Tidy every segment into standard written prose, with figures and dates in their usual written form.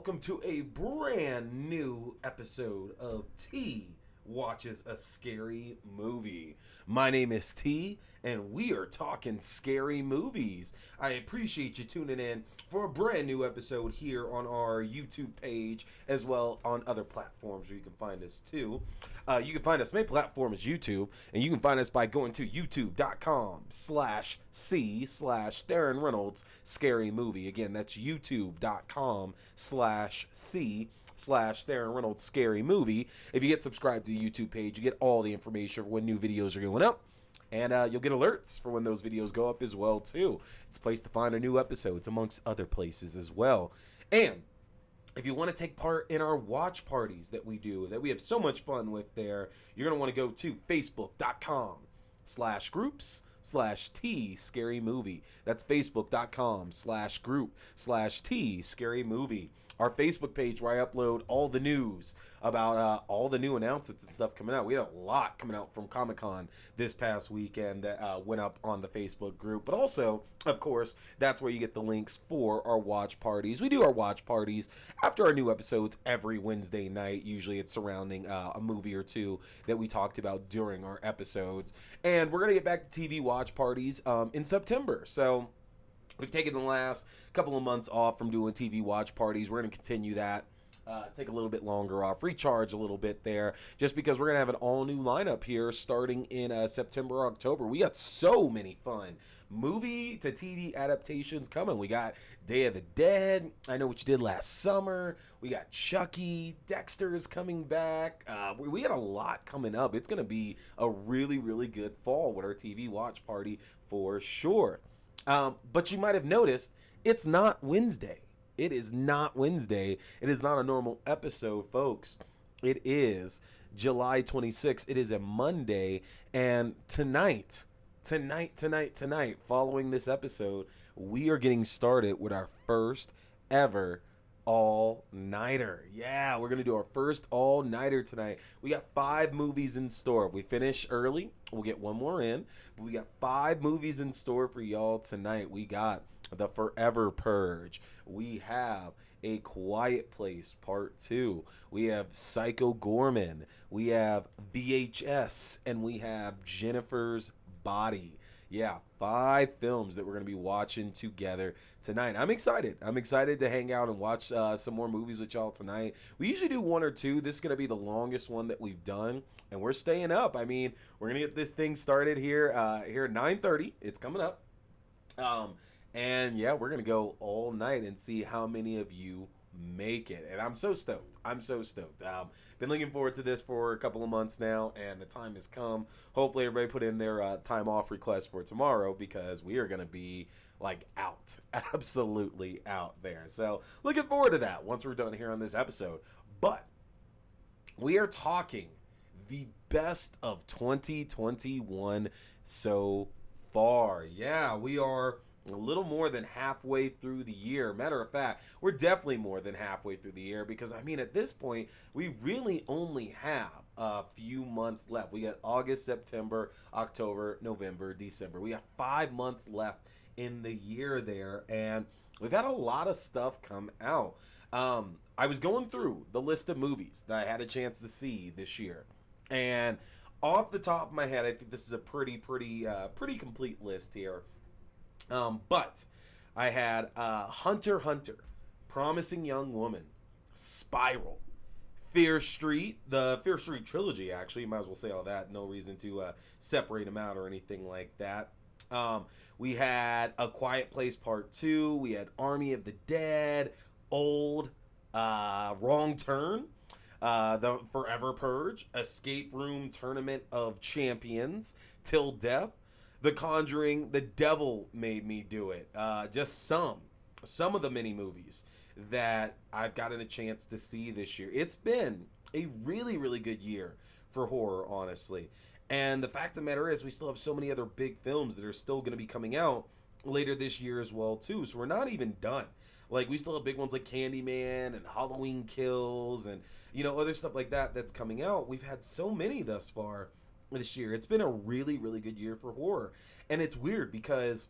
welcome to a brand new episode of T Watches a Scary Movie. My name is T, and we are talking scary movies. I appreciate you tuning in for a brand new episode here on our YouTube page, as well on other platforms where you can find us too. You can find us, main platform is YouTube, and you can find us by going to youtube.com/C/Theron Reynolds Scary Movie. Again, that's youtube.com/C/Theron Reynolds Scary Movie. If you get subscribed to the YouTube page, you get all the information for when new videos are going up. And you'll get alerts for when those videos go up as well, too. It's a place to find our new episodes, amongst other places as well. And if you want to take part in our watch parties that we do, that we have so much fun with there, you're going to want to go to facebook.com/groups/T Scary Movie. That's facebook.com/group/T Scary Movie. Our Facebook page where I upload all the news about all the new announcements and stuff coming out. We had a lot coming out from Comic-Con this past weekend that went up on the Facebook group. But also, of course, that's where you get the links for our watch parties. We do our watch parties after our new episodes every Wednesday night. Usually it's surrounding a movie or two that we talked about during our episodes. And we're going to get back to TV watch parties in September. So we've taken the last couple of months off from doing TV watch parties. We're going to continue that. Take a little bit longer off, recharge a little bit there, just because we're going to have an all-new lineup here starting in September, October. We got so many fun movie to TV adaptations coming. We got Day of the Dead, I Know What You Did Last Summer. We got Chucky, Dexter is coming back. We got a lot coming up. It's going to be a really, really good fall with our TV watch party for sure. But you might have noticed it's not Wednesday. It is not Wednesday. It is not a normal episode, folks. It is July 26th. It is a Monday. And tonight, following this episode, we are getting started with our first ever all-nighter. Yeah, we're going to do our first all-nighter tonight. We got 5 movies in store. If we finish early, we'll get one more in. But we got 5 movies in store for y'all tonight. We got The Forever Purge. We have A Quiet Place Part 2. We have Psycho Gorman. We have VHS. And we have Jennifer's Body. Yeah, 5 films that we're going to be watching together tonight. I'm excited. I'm excited to hang out and watch some more movies with y'all tonight. We usually do 1 or 2. This is going to be the longest one that we've done, and we're staying up. I mean, we're going to get this thing started here at 9:30. It's coming up. And yeah, we're going to go all night and see how many of you make it. And I'm so stoked. Been looking forward to this for a couple of months now, and the time has come. Hopefully everybody put in their time off request for tomorrow, because we are going to be like out, absolutely out there. So looking forward to that once we're done here on this episode. But we are talking the best of 2021 so far. Yeah, we are a little more than halfway through the year. Matter of fact, we're definitely more than halfway through the year, because I mean, at this point, we really only have a few months left. We got August, September, October, November, December. We have 5 months left in the year there, and we've had a lot of stuff come out. I was going through the list of movies that I had a chance to see this year, and off the top of my head, I think this is a pretty complete list here. But I had Hunter x Hunter, Promising Young Woman, Spiral, Fear Street, the Fear Street trilogy, actually. Might as well say all that. No reason to separate them out or anything like that. We had A Quiet Place Part 2. We had Army of the Dead, Old, Wrong Turn, The Forever Purge, Escape Room Tournament of Champions, Till Death, The Conjuring, The Devil Made Me Do It. Just some of the many movies that I've gotten a chance to see this year. It's been a really, really good year for horror, honestly. And the fact of the matter is, we still have so many other big films that are still going to be coming out later this year as well, too. So we're not even done. Like, we still have big ones like Candyman and Halloween Kills and, other stuff like that that's coming out. We've had so many thus far this year. It's been a really, really good year for horror. And it's weird because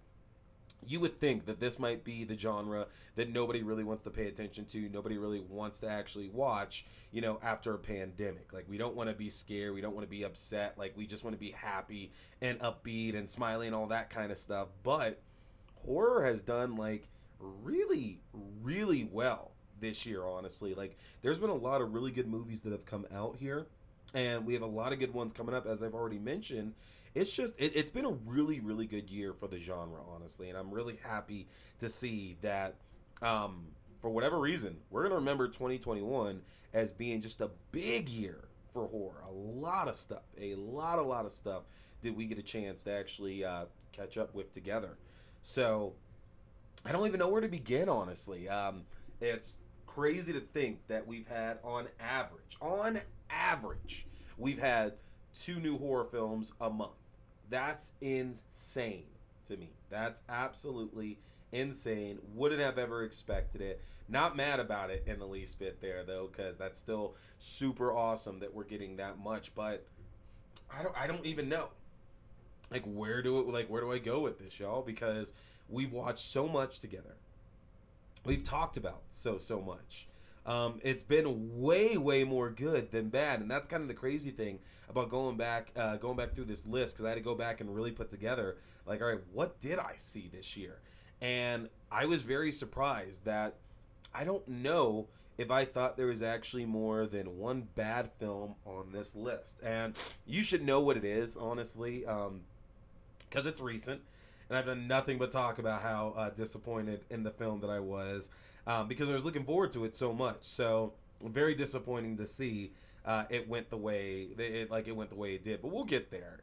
you would think that this might be the genre that nobody really wants to pay attention to, nobody really wants to actually watch, after a pandemic. Like, we don't want to be scared, we don't want to be upset, like, we just want to be happy and upbeat and smiling and all that kind of stuff. But horror has done, like, really, really well this year, honestly. Like, there's been a lot of really good movies that have come out here, and we have a lot of good ones coming up, as I've already mentioned. It's just it's been a really, really good year for the genre, honestly, and I'm really happy to see that. um for whatever reason, we're gonna remember 2021 as being just a big year for horror. A lot of stuff, a lot of stuff did we get a chance to actually catch up with together. So I don't even know where to begin, honestly. It's crazy to think that we've had, on average, we've had two new horror films a month. That's insane to me. That's absolutely insane. Wouldn't have ever expected it. Not mad about it in the least bit there, though, because that's still super awesome that we're getting that much. But I don't even know, where do I go with this, y'all? Because we've watched so much together. We've talked about so much. It's been way more good than bad, and that's kind of the crazy thing about going back through this list, because I had to go back and really put together, like, all right, what did I see this year? And I was very surprised that I don't know if I thought there was actually more than one bad film on this list. And you should know what it is, honestly, because it's recent, and I've done nothing but talk about how disappointed in the film that I was, because I was looking forward to it so much. So very disappointing to see it went the way it went the way it did. But we'll get there.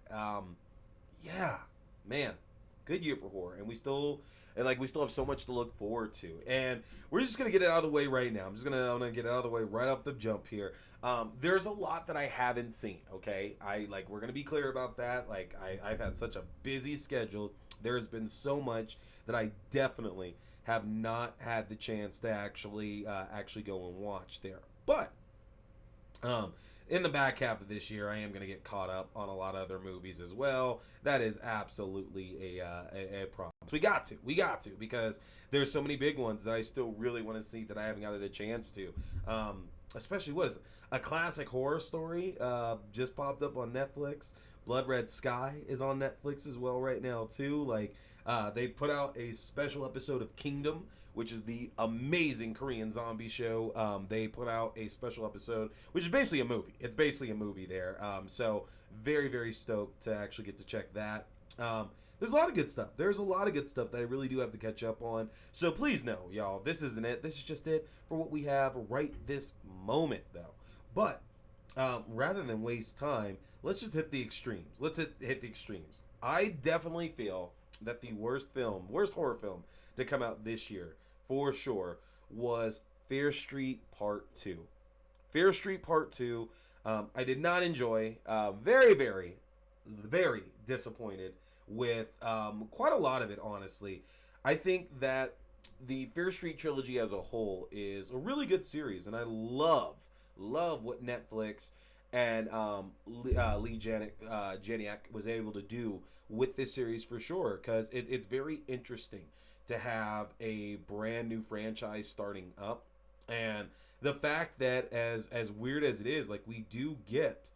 Yeah, man, good year for horror, and we still have so much to look forward to, and we're just gonna get it out of the way right now. I'm gonna get it out of the way right off the jump here. There's a lot that I haven't seen. Okay, we're gonna be clear about that. I've had such a busy schedule. There's been so much that I definitely have not had the chance to actually go and watch there. But um, in the back half of this year, I am going to get caught up on a lot of other movies as well. That is absolutely a problem. So we got to, because there's so many big ones that I still really want to see that I haven't gotten a chance to. Especially, what is it? A classic horror story just popped up on Netflix. Blood Red Sky is on Netflix as well right now too. They put out a special episode of Kingdom, which is the amazing Korean zombie show. They put out a special episode, which is basically a movie. It's basically a movie there. So very, very stoked to actually get to check that. There's a lot of good stuff. There's a lot of good stuff that I really do have to catch up on. So please know, y'all, this isn't it. This is just it for what we have right this moment, though. But rather than waste time, let's just hit the extremes. Let's hit the extremes. I definitely feel that the worst horror film to come out this year, for sure, was Fear Street Part 2. Fear Street Part 2, I did not enjoy. Very, very, very disappointed with quite a lot of it, honestly. I think that the Fear Street trilogy as a whole is a really good series, and I love what Netflix and Lee Janiak was able to do with this series, for sure, because it's very interesting to have a brand new franchise starting up, and the fact that, as weird as it is, like, we do get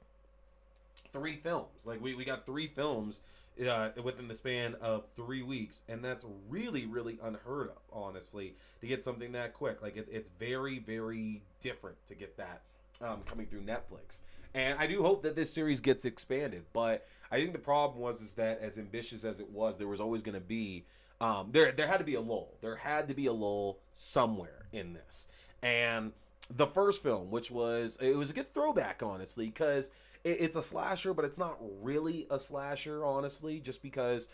three films. Like, we got three films within the span of 3 weeks, and that's really, really unheard of, honestly, to get something that quick. Like, it's very, very different to get that coming through Netflix. And I do hope that this series gets expanded, but I think the problem was is that, as ambitious as it was, there was always going to be there had to be a lull. There had to be a lull somewhere in this. And the first film, it was a good throwback, honestly, because it's a slasher, but it's not really a slasher, honestly, just because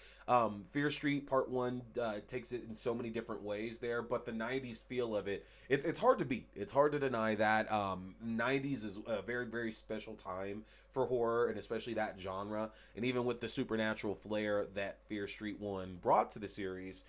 Fear Street Part 1 takes it in so many different ways there, but the 90s feel of it's hard to beat. It's hard to deny that. 90s is a very, very special time for horror, and especially that genre, and even with the supernatural flair that Fear Street 1 brought to the series,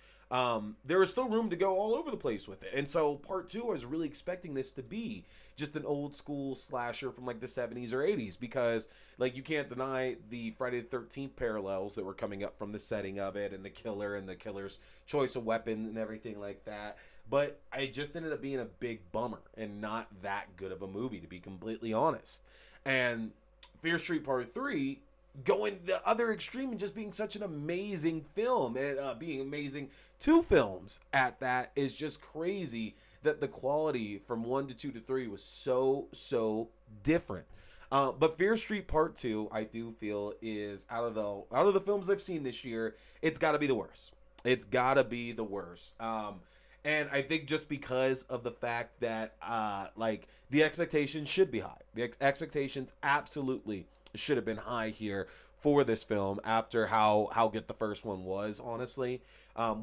there was still room to go all over the place with it. And so Part 2, I was really expecting this to be just an old school slasher from like the 70s or 80s, because because like you can't deny the Friday the 13th parallels that were coming up from the setting of it and the killer and the killer's choice of weapons and everything like that. But I just ended up being a big bummer and not that good of a movie, to be completely honest. And Fear Street Part 3 going the other extreme and just being such an amazing film and being amazing two films at that is just crazy that the quality from 1 to 2 to 3 was so different. But Fear Street Part 2, I do feel, is out of the films I've seen this year, it's got to be the worst. It's got to be the worst. And I think just because of the fact that like the expectations should be high. The expectations absolutely should have been high here for this film after how good the first one was, honestly.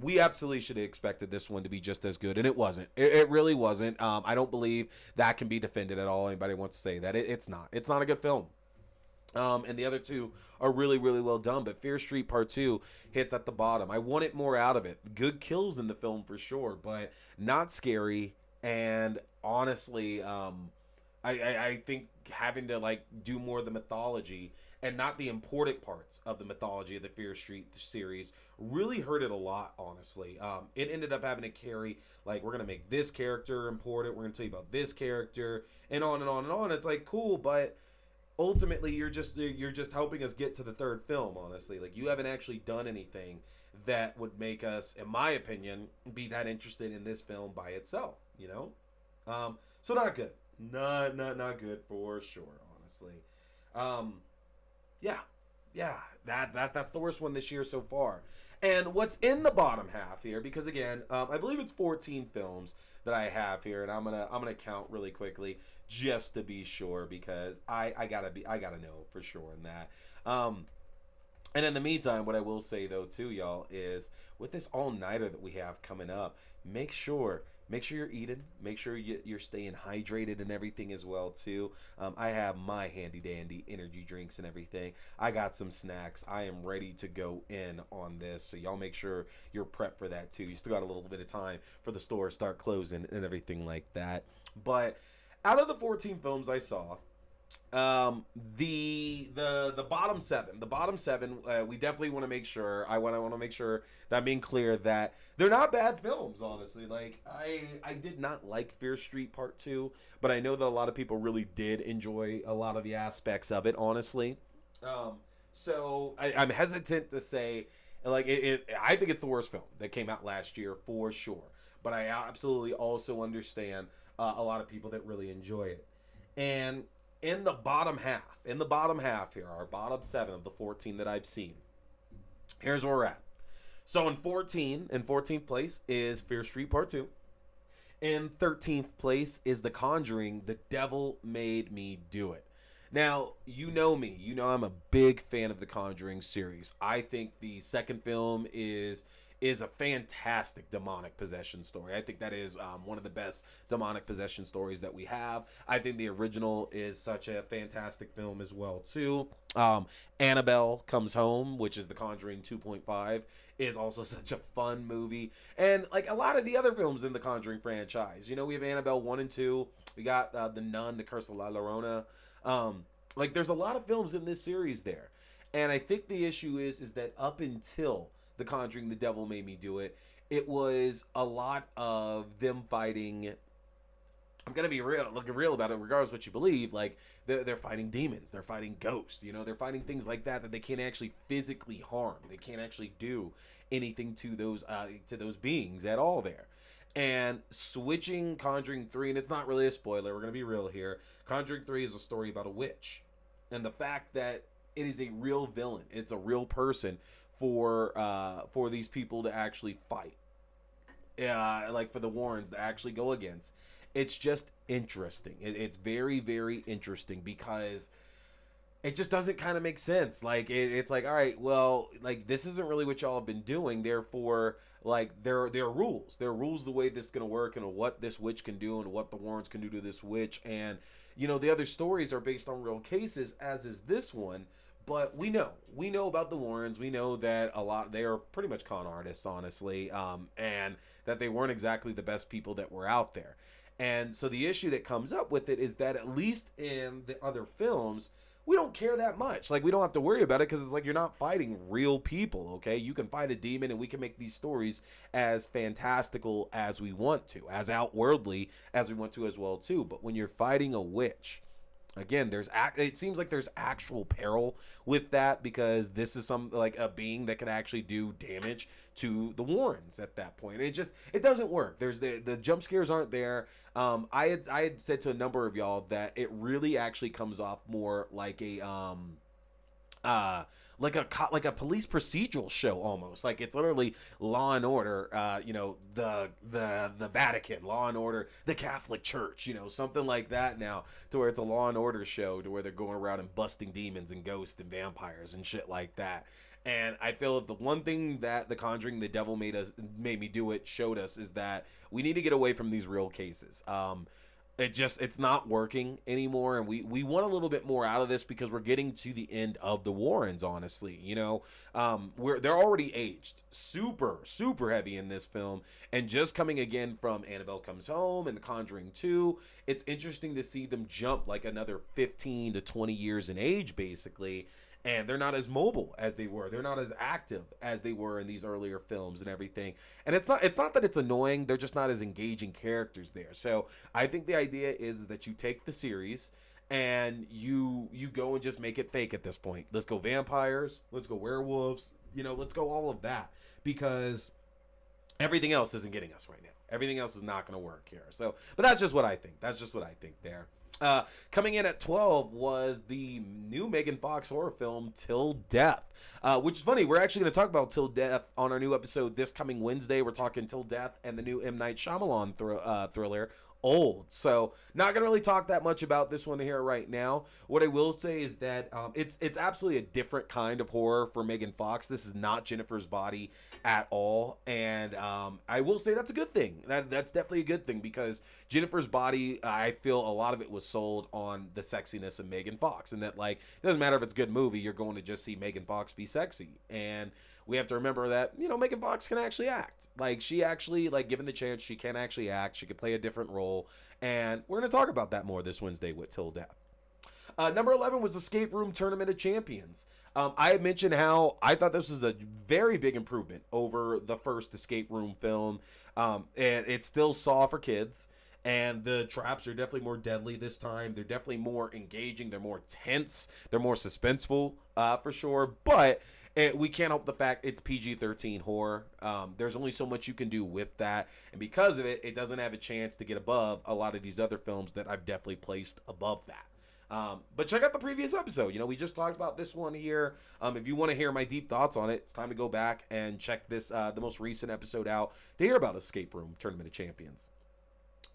We absolutely should have expected this one to be just as good, and it wasn't. It really wasn't. I don't believe that can be defended at all. Anybody wants to say that. It's not. It's not a good film. And the other two are really well done, but Fear Street Part 2 hits at the bottom. I wanted more out of it. Good kills in the film for sure, but not scary. And honestly, I think having to like do more of the mythology and not the important parts of the mythology of the Fear Street series really hurt it a lot, honestly. It ended up having to carry, like, we're going to make this character important, we're going to tell you about this character, and on and on and on. It's like, cool, but ultimately you're just helping us get to the third film, honestly. Like, you haven't actually done anything that would make us, in my opinion, be that interested in this film by itself, you know? So not good. Not good for sure, honestly. Yeah, that's the worst one this year so far. And what's in the bottom half here? Because again, I believe it's 14 films that I have here, and I'm gonna count really quickly just to be sure because I gotta know for sure in that. And in the meantime, what I will say though too, y'all, is with this all-nighter that we have coming up, make sure you're eating, make sure you're staying hydrated and everything as well too. I have my handy dandy energy drinks and everything. I got some snacks. I am ready to go in on this, so y'all make sure you're prepped for that too. You still got a little bit of time for the store to start closing and everything like that. But out of the 14 films I saw, the bottom seven, we definitely want to make sure, I want to make sure that I'm being clear that they're not bad films, honestly. Like, I did not like Fear Street Part 2, but I know that a lot of people really did enjoy a lot of the aspects of it, honestly. So I'm hesitant to say, like, I think it's the worst film that came out last year for sure, but I absolutely also understand a lot of people that really enjoy it. And in the bottom half here, our bottom 7 of the 14 that I've seen, here's where we're at. So in 14th place is Fear Street Part 2. In 13th place is The Conjuring, The Devil Made Me Do It. Now, you know me. You know I'm a big fan of the Conjuring series. I think the second film is a fantastic demonic possession story. I think that is one of the best demonic possession stories that we have. I think the original is such a fantastic film as well too. Annabelle Comes Home, which is The Conjuring 2.5, is also such a fun movie. And like a lot of the other films in the Conjuring franchise, you know, we have Annabelle 1 and 2. We got The Nun, The Curse of La Llorona. Like there's a lot of films in this series there. And I think the issue is that up until The Conjuring, The Devil Made Me Do It, it was a lot of them fighting. I'm gonna be real about it, regardless of what you believe. Like they're fighting demons, they're fighting ghosts, you know, they're fighting things like that they can't actually physically harm. They can't actually do anything to those beings at all there. And switching Conjuring 3, and it's not really a spoiler, we're gonna be real here. Conjuring 3 is a story about a witch, and the fact that it is a real villain, it's a real person for these people to actually fight, like for the Warrens to actually go against. It's just interesting. It's very interesting because it just doesn't kind of make sense. Like it's like, all right, well, like this isn't really what y'all have been doing. Therefore, like there are rules. There are rules the way this is gonna work and what this witch can do and what the Warrens can do to this witch. And you know the other stories are based on real cases, as is this one. But we know about the Warrens. We know that they are pretty much con artists, honestly, and that they weren't exactly the best people that were out there. And so the issue that comes up with it is that at least in the other films, we don't care that much. Like, we don't have to worry about it because it's like you're not fighting real people, okay? You can fight a demon and we can make these stories as fantastical as we want to, as outwardly as we want to as well too. But when you're fighting a witch, again, it seems like there's actual peril with that, because this is some like a being that could actually do damage to the Warrens at that point. It doesn't work. There's the jump scares aren't there. I had said to a number of y'all that it really actually comes off more like a uh like a police procedural show almost. Like, it's literally Law and Order, the Vatican, Law and Order, the Catholic Church, something like that now, to where it's a Law and Order show, to where they're going around and busting demons and ghosts and vampires and shit like that. And I feel that the one thing that The Conjuring, The Devil Made Me Do It showed us is that we need to get away from these real cases. It's not working anymore, and we want a little bit more out of this, because we're getting to the end of the Warrens, honestly. They're already aged super heavy in this film, and just coming again from Annabelle Comes Home and The Conjuring 2, it's interesting to see them jump like another 15 to 20 years in age, basically. And they're not as mobile as they were. They're not as active as they were in these earlier films and everything. And it's not that it's annoying. They're just not as engaging characters there. So I think the idea is that you take the series and you go and just make it fake at this point. Let's go vampires. Let's go werewolves. Let's go all of that, because everything else isn't getting us right now. Everything else is not going to work here. So, but that's just what I think. There. Coming in at 12 was the new Megan Fox horror film, Till Death, which is funny. We're actually going to talk about Till Death on our new episode this coming Wednesday. We're talking Till Death and the new M. Night Shyamalan thriller, Old. So not going to really talk that much about this one here right now. What I will say is that it's absolutely a different kind of horror for Megan Fox. This is not Jennifer's Body at all, and I will say that's a good thing. That's definitely a good thing, because Jennifer's Body, I feel a lot of it was sold on the sexiness of Megan Fox, and that, like, it doesn't matter if it's a good movie, you're going to just see Megan Fox be sexy. And we have to remember that, Megan Fox can actually act. Like, she actually, like, given the chance, she can actually act. She can play a different role. And we're going to talk about that more this Wednesday with Till Death. Number 11 was Escape Room Tournament of Champions. I had mentioned how I thought this was a very big improvement over the first Escape Room film. And it's still Saw for kids. And the traps are definitely more deadly this time. They're definitely more engaging. They're more tense. They're more suspenseful, for sure. But we can't help the fact it's PG-13 horror. There's only so much you can do with that. And because of it, it doesn't have a chance to get above a lot of these other films that I've definitely placed above that. But check out the previous episode. We just talked about this one here. If you want to hear my deep thoughts on it, it's time to go back and check this the most recent episode out to hear about Escape Room Tournament of Champions.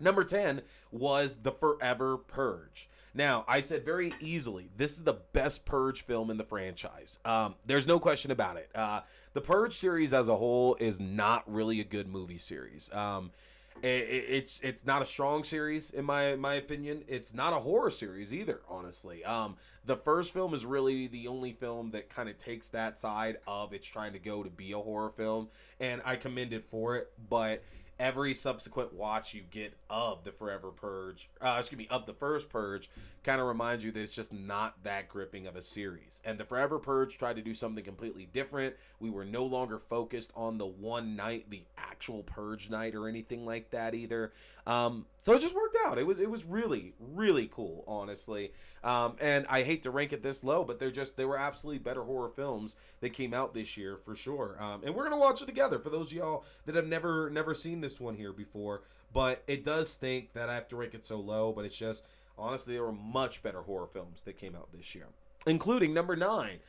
Number 10 was The Forever Purge. Now, I said very easily, this is the best Purge film in the franchise. There's no question about it. The Purge series as a whole is not really a good movie series. It's not a strong series in my opinion. It's not a horror series either, honestly. The first film is really the only film that kind of takes that side of it's trying to go to be a horror film, and I commend it for it. But every subsequent watch you get of the of the first Purge kind of reminds you that it's just not that gripping of a series. And the Forever Purge tried to do something completely different. We were no longer focused on the one night, the actual Purge night or anything like that either. So it just worked out. It was really, really cool, honestly. And I hate to rank it this low, but they were absolutely better horror films that came out this year for sure. And we're gonna watch it together for those of y'all that have never seen this one here before. But it does stink that I have to rank it so low, but it's just, honestly, there were much better horror films that came out this year, including number 9,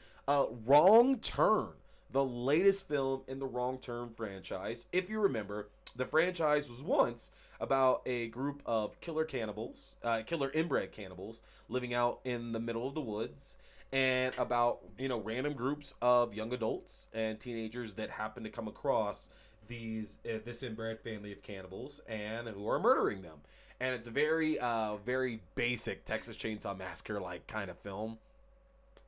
Wrong Turn, the latest film in the Wrong Turn franchise. If you remember, the franchise was once about a group of killer inbred cannibals living out in the middle of the woods, and about, random groups of young adults and teenagers that happen to come across this inbred family of cannibals and who are murdering them. And it's a very very basic Texas Chainsaw Massacre like kind of film.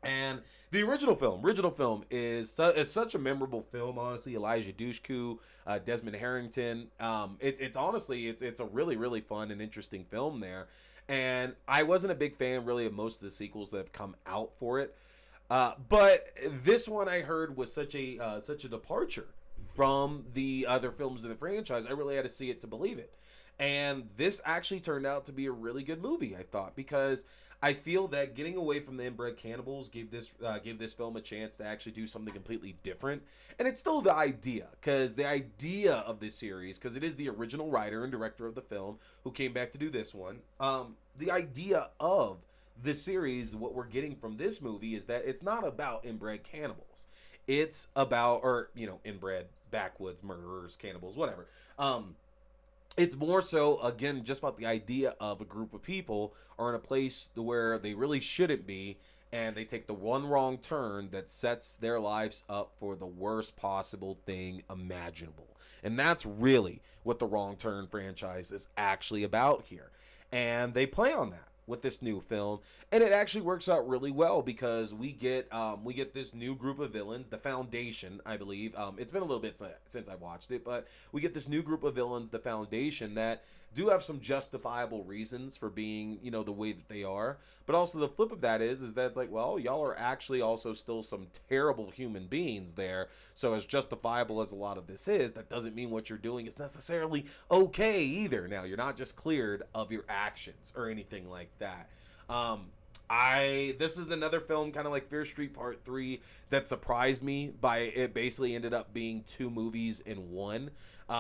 And the original film is such a memorable film, honestly. Elijah Dushku, Desmond Harrington. It's honestly a really, really fun and interesting film there. And I wasn't a big fan really of most of the sequels that have come out for it. But this one I heard was such a departure from the other films in the franchise. I really had to see it to believe it. And this actually turned out to be a really good movie, I thought, because I feel that getting away from the inbred cannibals gave this film a chance to actually do something completely different. And it's still the idea, because the idea of this series, because it is the original writer and director of the film who came back to do this one. The idea of this series, what we're getting from this movie is that it's not about inbred cannibals. It's about, or inbred backwoods murderers, cannibals, whatever. It's more so, again, just about the idea of a group of people are in a place where they really shouldn't be, and they take the one wrong turn that sets their lives up for the worst possible thing imaginable. And that's really what the Wrong Turn franchise is actually about here. And they play on that with this new film, and it actually works out really well because we get this new group of villains, the Foundation, I believe. It's been a little bit since I watched it, but we get this new group of villains, the Foundation, that do have some justifiable reasons for being, the way that they are. But also the flip of that is that it's like, well, y'all are actually also still some terrible human beings there. So as justifiable as a lot of this is, that doesn't mean what you're doing is necessarily okay either. Now, you're not just cleared of your actions or anything like that. This is another film kind of like Fear Street Part 3 that surprised me by it basically ended up being two movies in one.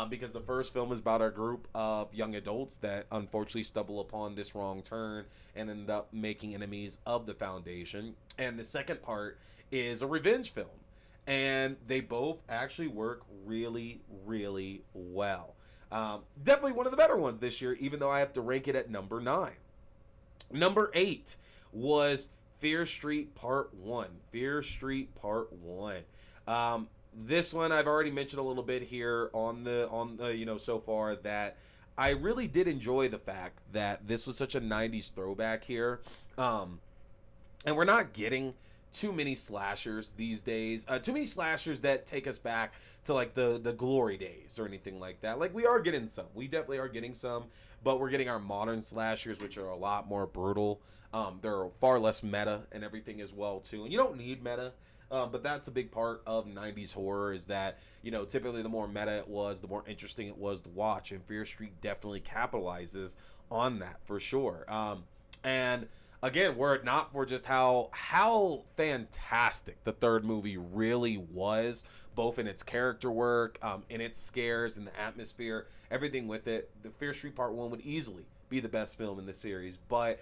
Because the first film is about a group of young adults that unfortunately stumble upon this wrong turn and end up making enemies of the Foundation. And the second part is a revenge film. And they both actually work really, really well. Definitely one of the better ones this year, even though I have to rank it at number 9. Number 8 was Fear Street Part 1. Fear Street Part 1. This one I've already mentioned a little bit here on the so far that I really did enjoy the fact that this was such a 90s throwback here. And we're not getting too many slashers these days. Too many slashers that take us back to like the glory days or anything like that. Like we are getting some. We definitely are getting some, but we're getting our modern slashers, which are a lot more brutal. They're far less meta and everything as well too. And you don't need meta. But that's a big part of 90s horror is that, typically the more meta it was, the more interesting it was to watch. And Fear Street definitely capitalizes on that for sure. And again, were it not for just how fantastic the third movie really was, both in its character work, in its scares, and the atmosphere, everything with it, the Fear Street Part 1 would easily be the best film in the series. But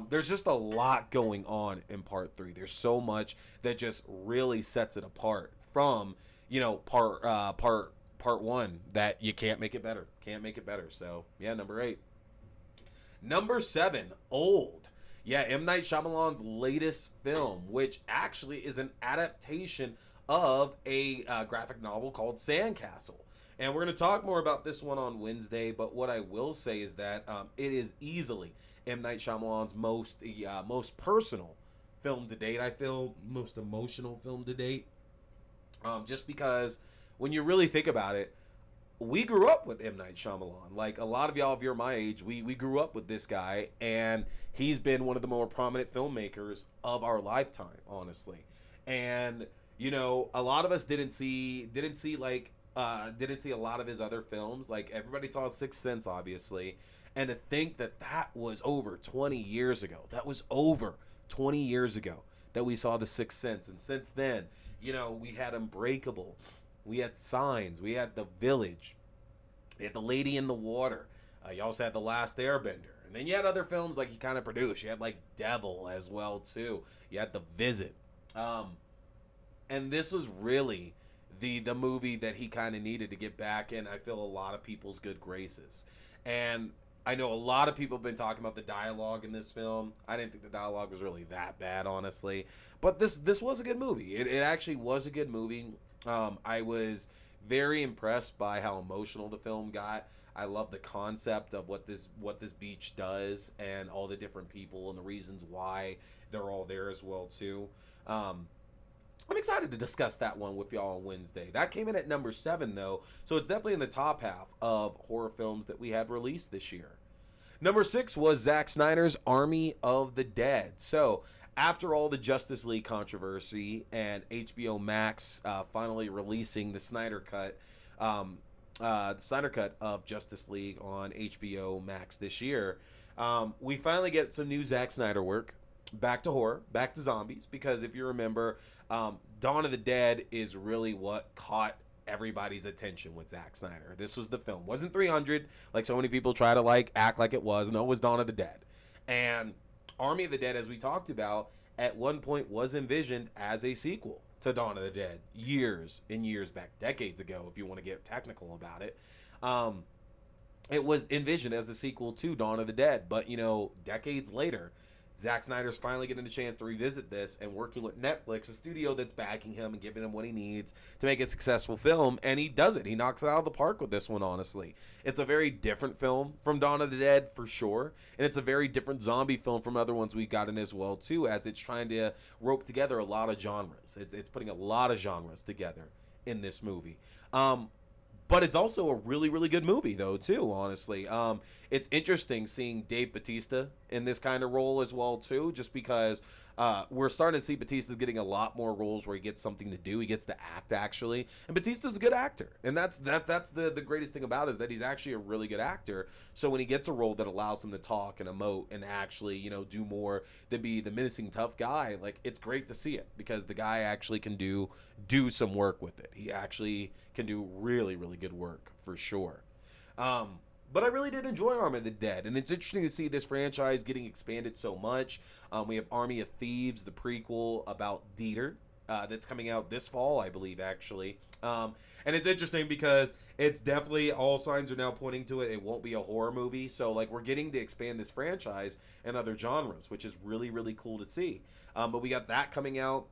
there's just a lot going on in Part 3. There's so much that just really sets it apart from, part 1 that you can't make it better. Can't make it better. So, yeah, number 8. Number 7, Old. Yeah, M. Night Shyamalan's latest film, which actually is an adaptation of a graphic novel called Sandcastle. And we're going to talk more about this one on Wednesday, but what I will say is that it is easily M. Night Shyamalan's most personal film to date. I feel most emotional film to date. Just because when you really think about it, we grew up with M. Night Shyamalan. Like a lot of y'all, if you're my age, we grew up with this guy, and he's been one of the more prominent filmmakers of our lifetime, honestly. And a lot of us didn't see a lot of his other films. Like everybody saw Sixth Sense, obviously, and to think that was over 20 years ago. That was over 20 years ago that we saw The Sixth Sense, and since then, we had Unbreakable. We had Signs. We had The Village. We had The Lady in the Water. You also had The Last Airbender. And then you had other films like he kind of produced. You had like Devil as well too. You had The Visit. And this was really the movie that he kind of needed to get back in, I feel, a lot of people's good graces. And I know a lot of people have been talking about the dialogue in this film. I didn't think the dialogue was really that bad, honestly. But this was a good movie. It actually was a good movie. I was very impressed by how emotional the film got. I love the concept of what this beach does and all the different people and the reasons why they're all there as well too. I'm excited to discuss that one with y'all on Wednesday. That came in at number 7 though, so it's definitely in the top half of horror films that we had released this year. Number 6 was Zack Snyder's Army of the Dead. So, after all the Justice League controversy and HBO Max finally releasing um, the Snyder Cut of Justice League on HBO Max this year, we finally get some new Zack Snyder work. Back to horror, back to zombies, because if you remember, Dawn of the Dead is really what caught everybody's attention with Zack Snyder. This was the film. It wasn't 300, like so many people try to like act like it was. No, it was Dawn of the Dead. And Army of the Dead, as we talked about, at one point was envisioned as a sequel to Dawn of the Dead years and years back, decades ago, if you want to get technical about it. It was envisioned as a sequel to Dawn of the Dead, but decades later, Zack Snyder's finally getting a chance to revisit this and working with Netflix, a studio that's backing him and giving him what he needs to make a successful film, and he does it. He knocks it out of the park with this one, honestly. It's a very different film from Dawn of the Dead, for sure, and it's a very different zombie film from other ones we've gotten as well, too, as it's trying to rope together a lot of genres. It's putting a lot of genres together in this movie. But it's also a really, really good movie, though, too, honestly. It's interesting seeing Dave Bautista in this kind of role as well, too, just because we're starting to see Bautista's getting a lot more roles where he gets something to do. He gets to act, actually. And Bautista's a good actor. And that's the greatest thing about it, is that he's actually a really good actor. So when he gets a role that allows him to talk and emote and actually, do more than be the menacing tough guy, like, it's great to see it, because the guy actually can do some work with it. He actually can do really, really good work, for sure. But I really did enjoy Army of the Dead, and it's interesting to see this franchise getting expanded so much. We have Army of Thieves, the prequel about Dieter, that's coming out this fall, I believe, actually. And it's interesting because it's definitely, all signs are now pointing to it won't be a horror movie. So, like, we're getting to expand this franchise in other genres, which is really, really cool to see. But we got that coming out.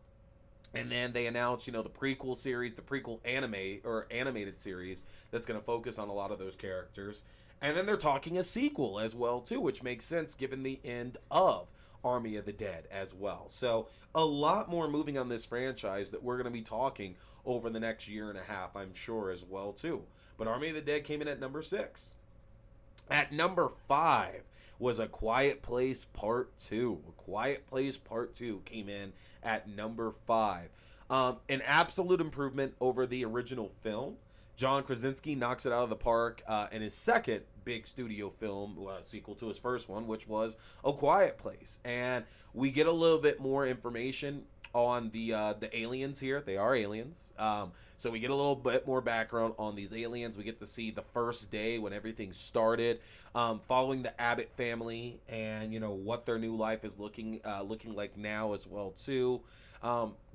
And then they announced, the prequel series, the prequel anime or animated series that's going to focus on a lot of those characters. And then they're talking a sequel as well, too, which makes sense given the end of Army of the Dead as well. So a lot more moving on this franchise that we're going to be talking over the next year and a half, I'm sure, as well, too. But Army of the Dead came in at number 6. At number 5 was A Quiet Place Part 2. A Quiet Place Part 2 came in at number 5. An absolute improvement over the original film. John Krasinski knocks it out of the park in his second big studio film, sequel to his first one, which was A Quiet Place. And we get a little bit more information on the aliens here. They are aliens. So we get a little bit more background on these aliens. We get to see the first day when everything started, following the Abbott family, and what their new life is looking like now as well too.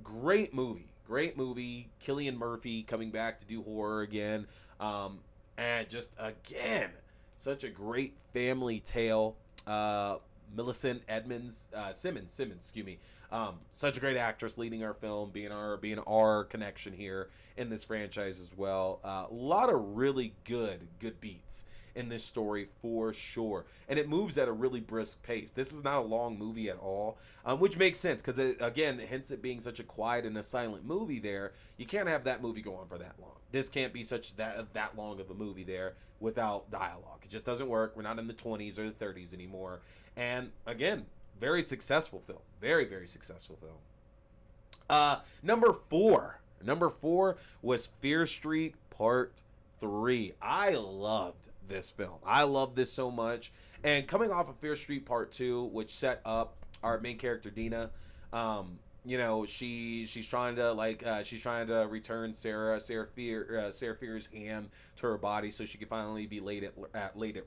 Great movie. Cillian Murphy coming back to do horror again, and just again such a great family tale. Millicent Simmons, excuse me. Such a great actress leading our film, being our connection here in this franchise as well. A lot of really good beats in this story for sure, and it moves at a really brisk pace. This is not a long movie at all, which makes sense because again, hence it being such a quiet and a silent movie. There, you can't have that movie go on for that long. This can't be such that long of a movie there without dialogue. It just doesn't work. We're not in the 20s or the 30s anymore, and again, very successful film. Very, very successful film. Number 4 was Fear Street Part 3. I loved this film. I love this so much. And coming off of Fear Street Part 2, which set up our main character Dina, she's trying to return Sarah Fear's hand to her body so she can finally be laid at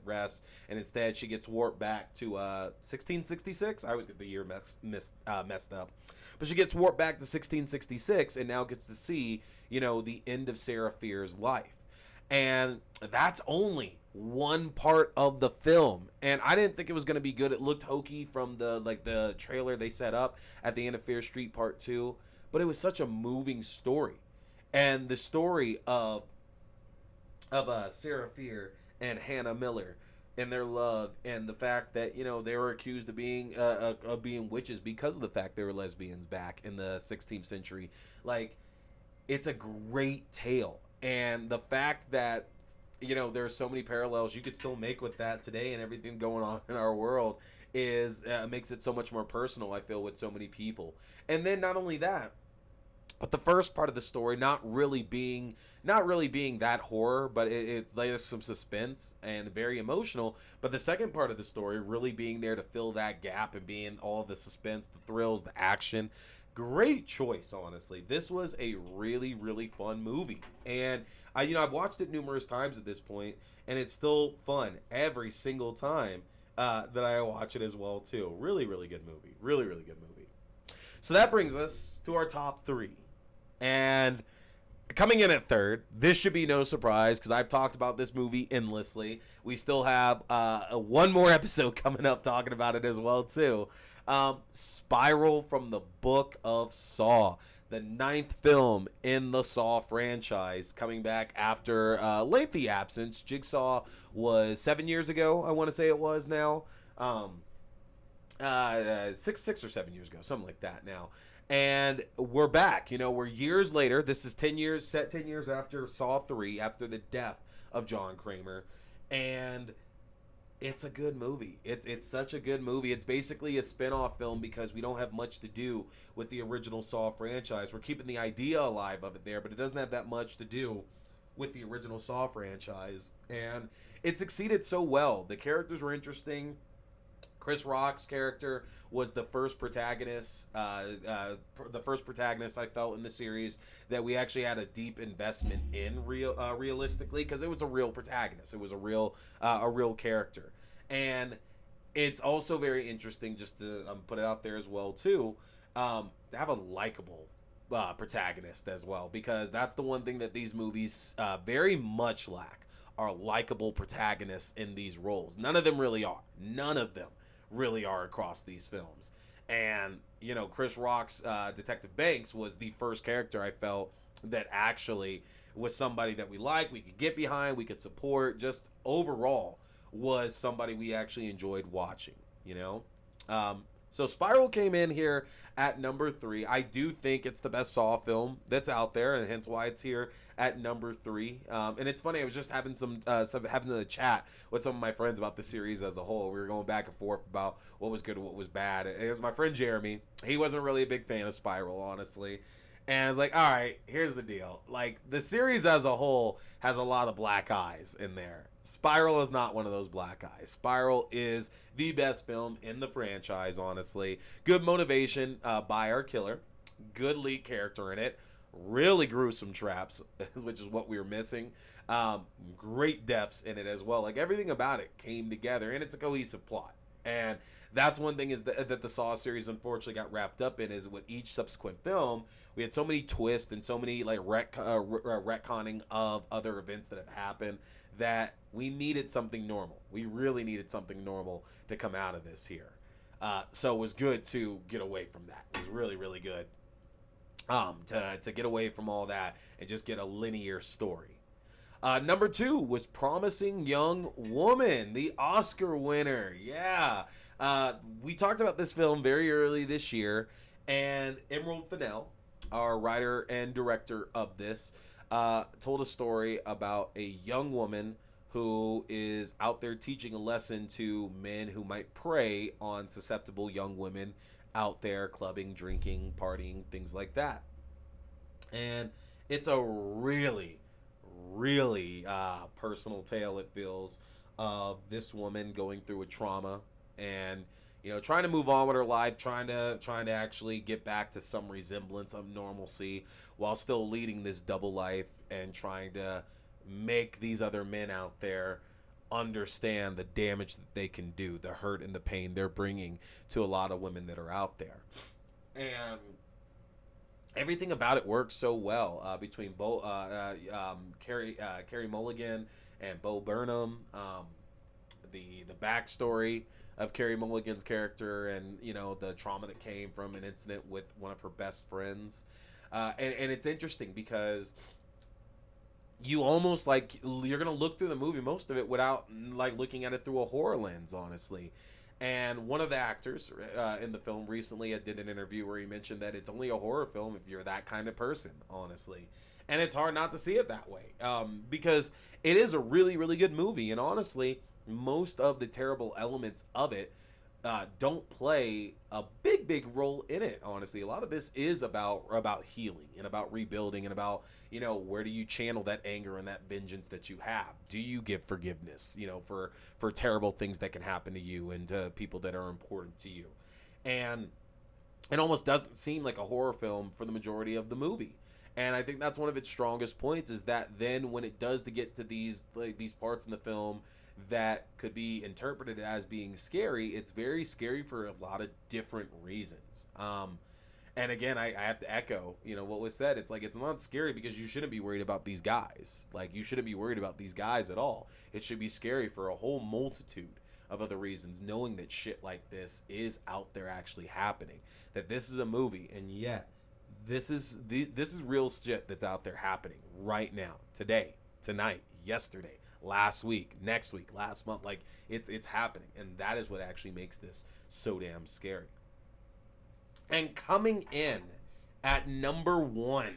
rest, and instead she gets warped back to 1666. I always get the year messed up, but she gets warped back to 1666 and now gets to see the end of Sarah Fear's life. And that's only one part of the film, and I didn't think it was going to be good. It looked hokey from the trailer they set up at the end of Fear Street Part 2, but it was such a moving story. And the story of Sarah Fear and Hannah Miller and their love, and the fact that they were accused of being witches because of the fact they were lesbians back in the 16th century. Like, it's a great tale. And the fact that there's so many parallels you could still make with that today, and everything going on in our world is makes it so much more personal, I feel, with so many people. And then not only that, but the first part of the story not really being that horror, but it there's some suspense and very emotional. But the second part of the story really being there to fill that gap and being all the suspense, the thrills, the action. Great choice, honestly. This was a really, really fun movie, and I've watched it numerous times at this point, and it's still fun every single time that I watch it as well too. Really, really good movie. Really, really good movie. So that brings us to our top three. And coming in at third, this should be no surprise because I've talked about this movie endlessly. We still have one more episode coming up talking about it as well too. Spiral from the Book of Saw, the ninth film in the Saw franchise, coming back after lengthy absence. Jigsaw was 7 years ago, I want to say it was now. 6 or 7 years ago, something like that now. And we're back. We're years later. This is 10 years, set 10 years after Saw 3, after the death of John Kramer. And it's a good movie. It's such a good movie. It's basically a spin-off film because we don't have much to do with the original Saw franchise. We're keeping the idea alive of it there, but it doesn't have that much to do with the original Saw franchise. And it succeeded so well. The characters were interesting. Chris Rock's character was the first protagonist, I felt in the series that we actually had a deep investment in realistically, because it was a real protagonist, it was a real character, and it's also very interesting just to put it out there as well too, to have a likable protagonist as well, because that's the one thing that these movies very much lack, are likable protagonists in these roles. None of them really are. None of them really are across these films. And Chris Rock's Detective Banks was the first character I felt that actually was somebody that we could get behind, we could support, just overall was somebody we actually enjoyed watching. So Spiral came in here at number 3. I do think it's the best Saw film that's out there, and hence why it's here at number 3. And it's funny, I was just having having a chat with some of my friends about the series as a whole. We were going back and forth about what was good and what was bad. It was my friend Jeremy. He wasn't really a big fan of Spiral, honestly. And I was like, all right, here's the deal. Like, the series as a whole has a lot of black eyes in there. Spiral is not one of those black eyes. Spiral is the best film in the franchise, honestly. Good motivation by our killer. Good lead character in it. Really gruesome traps, which is what we were missing. Great deaths in it as well. Like, everything about it came together, and it's a cohesive plot. And that's one thing is that the Saw series unfortunately got wrapped up in, is with each subsequent film, we had so many twists and so many like retconning of other events that have happened that we needed something normal. We really needed something normal to come out of this here. So it was good to get away from that. It was really, really good to get away from all that and just get a linear story. Number 2 was Promising Young Woman, the Oscar winner. Yeah. We talked about this film very early this year, and Emerald Fennell, our writer and director of this, told a story about a young woman who is out there teaching a lesson to men who might prey on susceptible young women out there clubbing, drinking, partying, things like that. And it's a really, really personal tale, it feels, of this woman going through a trauma and trying to move on with her life, trying to actually get back to some resemblance of normalcy while still leading this double life and trying to make these other men out there understand the damage that they can do, the hurt and the pain they're bringing to a lot of women that are out there. And everything about it works so well between Carey Mulligan and Bo Burnham. The backstory of Carey Mulligan's character, and the trauma that came from an incident with one of her best friends, and it's interesting because you almost like you're gonna look through the movie, most of it, without like looking at it through a horror lens, honestly. And one of the actors in the film recently did an interview where he mentioned that it's only a horror film if you're that kind of person, honestly. And it's hard not to see it that way, because it is a really, really good movie. And honestly, most of the terrible elements of it don't play a big, big role in it. Honestly, a lot of this is about healing and about rebuilding and about, where do you channel that anger and that vengeance that you have? Do you give forgiveness, for terrible things that can happen to you and to people that are important to you? And it almost doesn't seem like a horror film for the majority of the movie. And I think that's one of its strongest points, is that then when it does to get to these parts in the film that could be interpreted as being scary, it's very scary for a lot of different reasons. And again, I have to echo, what was said. It's like, it's not scary because you shouldn't be worried about these guys. Like, you shouldn't be worried about these guys at all. It should be scary for a whole multitude of other reasons, knowing that shit like this is out there actually happening. That this is a movie, and yet this is real shit that's out there happening right now, today, tonight, yesterday, last week, next week, last month. Like, it's happening, and that is what actually makes this so damn scary. And coming in at number one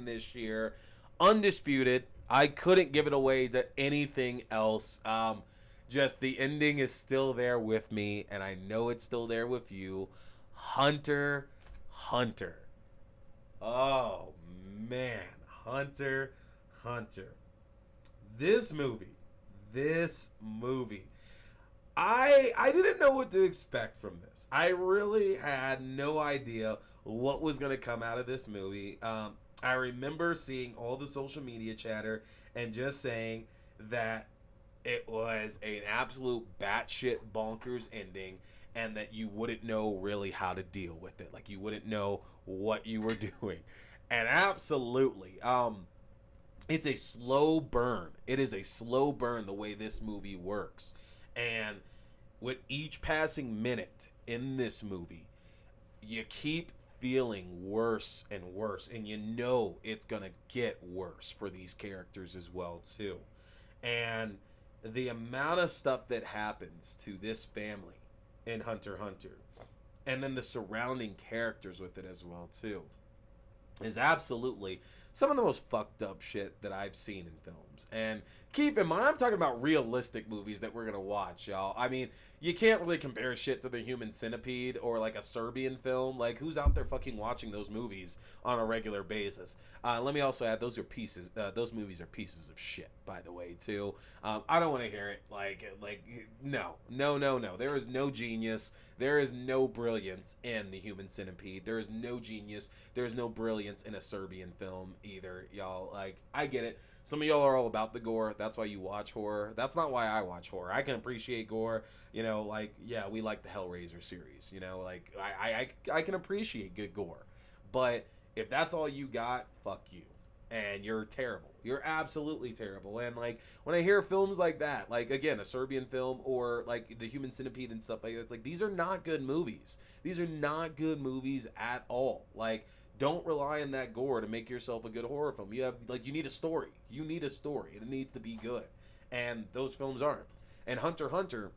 this year, undisputed. I couldn't give it away to anything else. Just the ending is still there with me, and I know it's still there with you. Hunter Hunter. Oh man, Hunter Hunter. This movie. I didn't know what to expect from this. I really had no idea what was going to come out of this movie. I remember seeing all the social media chatter and just saying that it was an absolute batshit bonkers ending, and that you wouldn't know really how to deal with it. Like, you wouldn't know what you were doing. And absolutely, it's a slow burn. It is a slow burn the way this movie works. And with each passing minute in this movie, you keep feeling worse and worse, and you know it's gonna get worse for these characters as well too. And the amount of stuff that happens to this family in Hunter x Hunter, and then the surrounding characters with it as well too, is absolutely some of the most fucked up shit that I've seen in films. And keep in mind, I'm talking about realistic movies that we're gonna watch, y'all. I mean, you can't really compare shit to the Human Centipede or like a Serbian film. Like, who's out there fucking watching those movies on a regular basis? Let me also add, those movies are pieces of shit, by the way, too. I don't want to hear it. No. There is no genius. There is no brilliance in the Human Centipede. There is no genius. There is no brilliance in a Serbian film either, y'all. Like, I get it. Some of y'all are all about the gore. That's why you watch horror. That's not why I watch horror. I can appreciate gore. We like the Hellraiser series. I can appreciate good gore. But if that's all you got, fuck you. And you're terrible. You're absolutely terrible. And like, when I hear films like that, like, again, a Serbian film or like the Human Centipede and stuff like that, it's like, these are not good movies. These are not good movies at all. Like, don't rely on that gore to make yourself a good horror film. You need a story. You need a story, and it needs to be good. And those films aren't. And Hunter x Hunter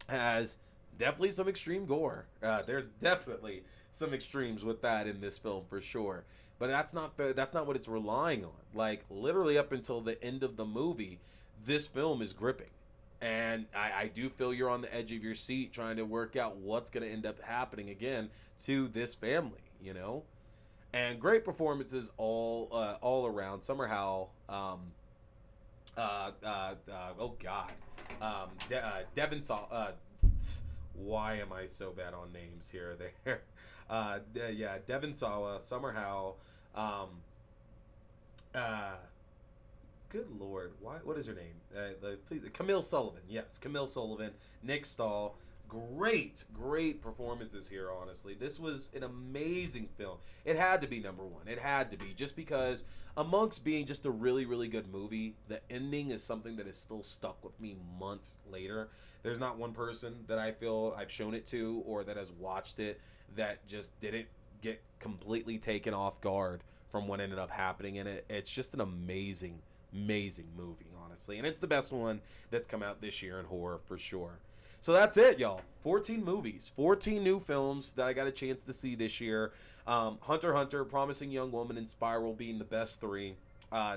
has definitely some extreme gore. There's definitely some extremes with that in this film for sure. But that's not what it's relying on. Like, literally up until the end of the movie, this film is gripping. And I do feel you're on the edge of your seat trying to work out what's going to end up happening again to this family, And great performances all around. Summer Howell, Devin Saw. Why am I so bad on names here? There, Devin Sawa, Summer Howell. Good Lord, what is her name? Please, Camille Sullivan. Yes, Camille Sullivan. Nick Stahl. Great performances here, honestly. This was an amazing film. It had to be number one. It had to be, just because amongst being just a really, really good movie, the ending is something that is still stuck with me months later. There's not one person that I feel I've shown it to or that has watched it that just didn't get completely taken off guard from what ended up happening in it. It's just an amazing amazing movie, honestly. And it's the best one that's come out this year in horror for sure. So that's it, y'all. 14 movies, 14 new films that I got a chance to see this year. Hunter x Hunter, Promising Young Woman, and Spiral being the best three.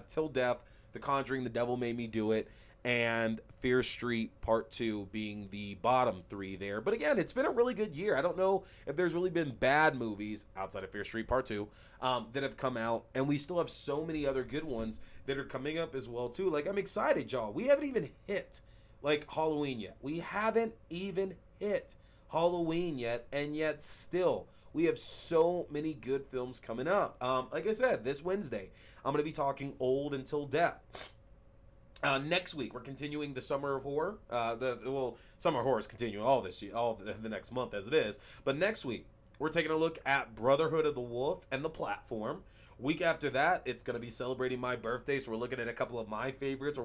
Till Death, The Conjuring, The Devil Made Me Do It, and Fear Street Part 2 being the bottom three there. But again, it's been a really good year. I don't know if there's really been bad movies outside of Fear Street Part 2 that have come out, and we still have so many other good ones that are coming up as well too. Like, I'm excited, y'all. We haven't even hit like Halloween yet. We haven't even hit Halloween yet, and yet still we have so many good films coming up. Like I said, this Wednesday I'm going to be talking Old Until Death. Next week we're continuing the Summer of Horror. Summer of Horror is continuing all this year, all the next month as it is. But next week we're taking a look at Brotherhood of the Wolf and The Platform. Week after that, it's going to be celebrating my birthday, so we're looking at a couple of my favorites.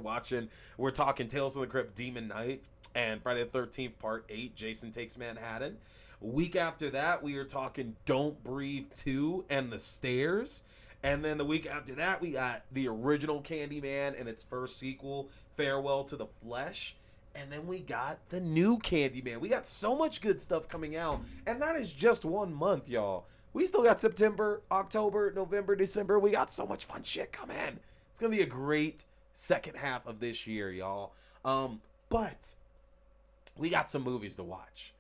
We're talking Tales from the Crypt, Demon Knight, and Friday the 13th, Part 8, Jason Takes Manhattan. Week after that, we are talking Don't Breathe 2 and The Stairs. And then the week after that, we got the original Candyman and its first sequel, Farewell to the Flesh. And then we got the new Candyman. We got so much good stuff coming out. And that is just 1 month, y'all. We still got September, October, November, December. We got so much fun shit coming. It's going to be a great second half of this year, y'all. But we got some movies to watch.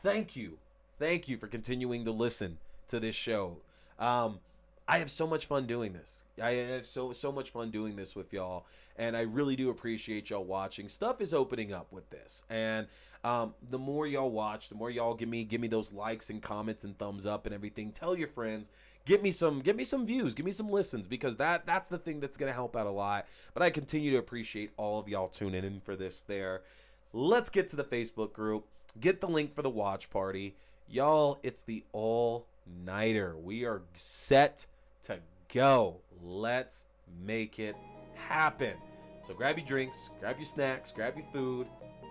Thank you. Thank you for continuing to listen to this show. I have so much fun doing this. I have so much fun doing this with y'all, and I really do appreciate y'all watching. Stuff is opening up with this, and the more y'all watch, the more y'all give me those likes and comments and thumbs up and everything. Tell your friends, give me some views, give me some listens, because that's the thing that's gonna help out a lot. But I continue to appreciate all of y'all tuning in for this. There, let's get to the Facebook group. Get the link for the watch party, y'all. It's the all-nighter. We are set to go. Let's make it happen. So grab your drinks, grab your snacks, grab your food.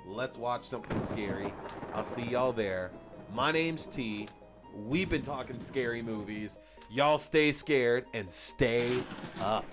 Let's watch something scary. I'll see y'all there. My name's T. We've been talking scary movies. Y'all stay scared and stay up.